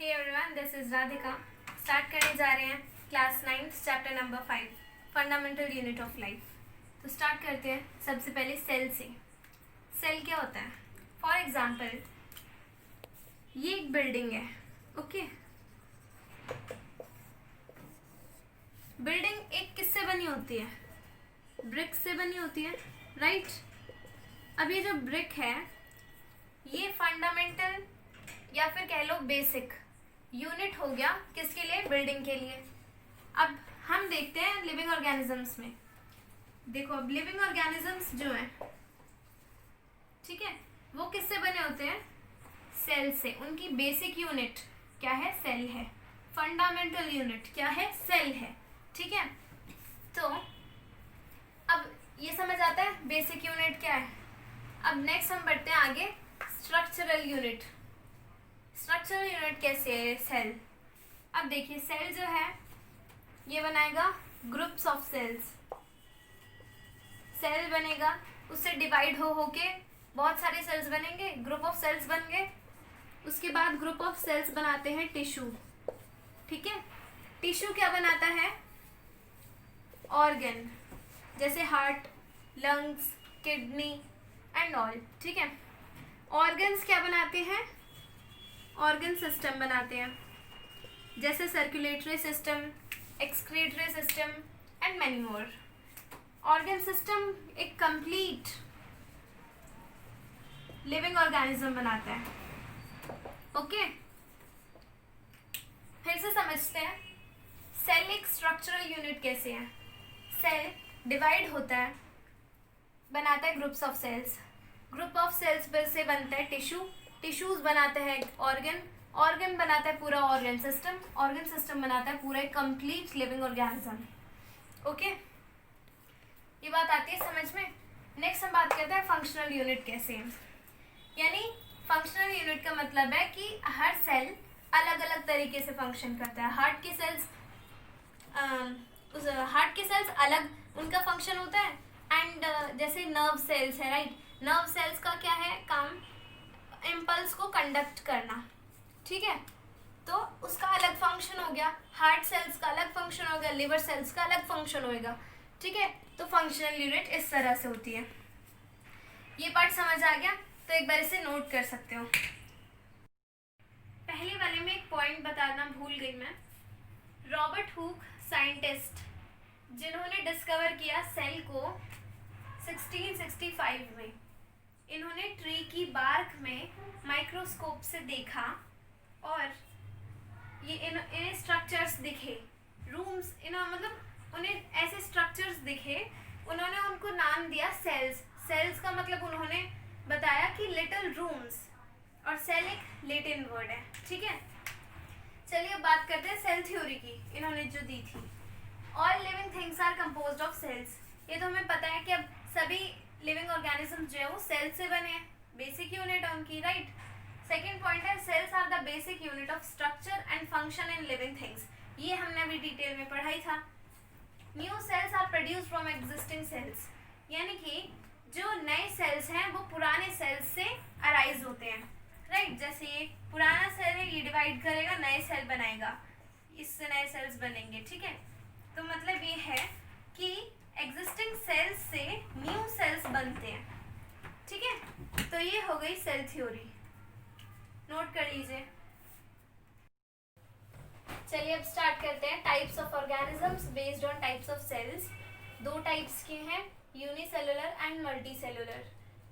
Hey everyone, this is Radhika. Start करने जा रहे हैं class 9 chapter number 5 fundamental unit of life. तो स्टार्ट करते हैं सबसे पहले सेल से। सेल क्या होता है? फॉर एग्जांपल ये एक बिल्डिंग है, ओके। बिल्डिंग एक किससे बनी होती है? ब्रिक से बनी होती है, राइट। अब ये जो ब्रिक है ये फंडामेंटल या फिर कह लो बेसिक यूनिट हो गया किसके लिए? बिल्डिंग के लिए। अब हम देखते हैं लिविंग ऑर्गेनिजम्स में। देखो अब लिविंग ऑर्गेनिजम्स जो है, ठीक है, वो किससे बने होते हैं? सेल से। उनकी बेसिक यूनिट क्या है? सेल है। फंडामेंटल यूनिट क्या है? सेल है, ठीक है। तो अब ये समझ आता है बेसिक यूनिट क्या है। अब नेक्स्ट हम बढ़ते हैं आगे, स्ट्रक्चरल यूनिट। स्ट्रक्चरल यूनिट कैसे है? सेल। अब देखिए सेल जो है ये बनाएगा ग्रुप्स ऑफ सेल्स। सेल बनेगा, उससे डिवाइड हो के बहुत सारे सेल्स बनेंगे, ग्रुप ऑफ सेल्स बन गए। उसके बाद ग्रुप ऑफ सेल्स बनाते हैं टिश्यू, ठीक है। टिश्यू क्या बनाता है? ऑर्गन, जैसे heart, lungs, kidney and all, ठीक है। ऑर्गन्स क्या बनाते हैं? ऑर्गन सिस्टम बनाते हैं, जैसे circulatory system, excretory system and many more. Organ system एक कंप्लीट लिविंग ऑर्गेनिज्म बनाता है, ओके। फिर से समझते हैं सेल एक स्ट्रक्चरल यूनिट कैसे है। सेल डिवाइड होता है, बनाता है groups of cells. Group of cells पर से बनता है टिश्यू, टिश्यूज बनाते हैं ऑर्गन, ऑर्गन बनाता है पूरा ऑर्गन सिस्टम, ऑर्गन सिस्टम बनाता है पूरा एक कंप्लीट लिविंग ऑर्गेनिज्म, ओके। ये बात आती है समझ में। नेक्स्ट हम बात करते हैं फंक्शनल यूनिट कैसे है। यानी फंक्शनल यूनिट का मतलब है कि हर सेल अलग अलग तरीके से फंक्शन करता है। हार्ट के सेल्स अलग उनका फंक्शन होता है। एंड जैसे नर्व सेल्स है, राइट। नर्व सेल्स का क्या है काम? इम्पल्स को कंडक्ट करना, ठीक है। तो उसका अलग फंक्शन हो गया। हार्ट सेल्स का अलग फंक्शन हो गया, लिवर सेल्स का अलग फंक्शन होएगा, ठीक है। तो फंक्शनल यूनिट इस तरह से होती है। ये पार्ट समझ आ गया? तो एक बार इसे नोट कर सकते हो। पहले वाले में एक पॉइंट बताना भूल गई मैं। रॉबर्ट हुक साइंटिस्ट जिन्होंने डिस्कवर किया सेल को 1665 में, इन्होंने ट्री की बार्क में माइक्रोस्कोप से देखा और ये इन्हें स्ट्रक्चर्स दिखे, रूम्स, मतलब उन्हें ऐसे स्ट्रक्चर्स दिखे। उन्होंने उनको नाम दिया सेल्स। सेल्स का मतलब उन्होंने बताया कि लिटिल रूम्स, और सेल एक लैटिन वर्ड है, ठीक है। चलिए अब बात करते हैं सेल थ्योरी की, इन्होंने जो दी थी। All living things are composed of cells. ये तो हमें पता है कि अब सभी लिविंग ऑर्गेनिज्म जो है वो सेल से बने हैं, बेसिक यूनिट है उनकी, राइट। सेकेंड पॉइंट है cells are the basic unit of structure and function in living things. ये हमने अभी डिटेल में पढ़ाई था। New cells are produced from existing cells, यानी कि जो नए सेल्स हैं वो पुराने सेल्स से अराइज होते हैं, राइट। जैसे ये पुराना सेल है, ये डिवाइड करेगा, नए सेल बनाएगा, इससे नए सेल्स बनेंगे, ठीक है। तो मतलब ये है कि एग्जिस्टिंग सेल्स से न्यू सेल्स बनते हैं, ठीक है। तो ये हो गई सेल थ्योरी, नोट कर लीजिए। चलिए अब स्टार्ट करते हैं types of organisms based on types of cells. दो टाइप्स के हैं, यूनिसेलुलर एंड मल्टी सेलुलर।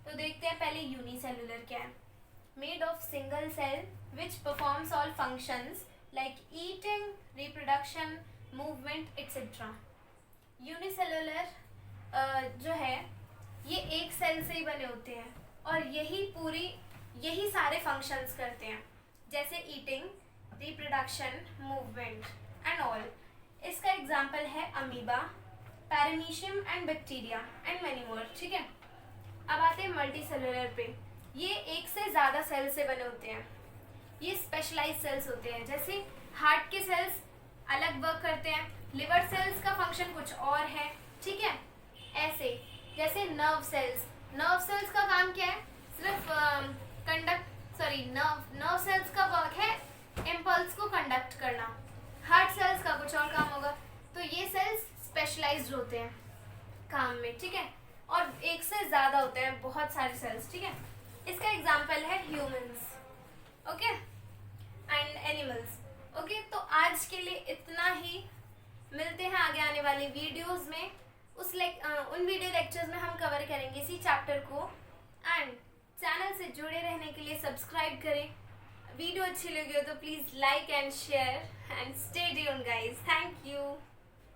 तो देखते हैं पहले यूनिसेलुलर क्या है। Made of single cell which performs all functions like eating, reproduction, movement etcetera. Unicellular जो है ये एक सेल से ही बने होते हैं और यही सारे फंक्शंस करते हैं, जैसे eating, reproduction, movement and all. इसका एग्जांपल है amoeba, paramecium and bacteria and many more, ठीक है। अब आते हैं मल्टी सेलुलर पे। ये एक से ज़्यादा सेल से बने होते हैं, ये स्पेशलाइज सेल्स होते हैं। जैसे हार्ट के सेल्स अलग वर्क करते हैं, लिवर सेल्स का फंक्शन कुछ और है, ठीक है। ऐसे जैसे नर्व सेल्स का काम क्या है? सिर्फ नर्व सेल्स का वर्क है इम्पल्स को कंडक्ट करना। हार्ट सेल्स का कुछ और काम होगा। तो ये सेल्स स्पेशलाइज्ड होते हैं काम में, ठीक है, और एक से ज़्यादा होते हैं, बहुत सारे सेल्स, ठीक है। इसका एग्जाम्पल है humans, okay, and animals. Okay, तो आज के लिए इतना ही। मिलते हैं आगे आने वाली वीडियोस में। उन वीडियो लेक्चर्स में हम कवर करेंगे इसी चैप्टर को। एंड चैनल से जुड़े रहने के लिए सब्सक्राइब करें। वीडियो अच्छी लगी हो तो please like and share and stay tuned guys. Thank you.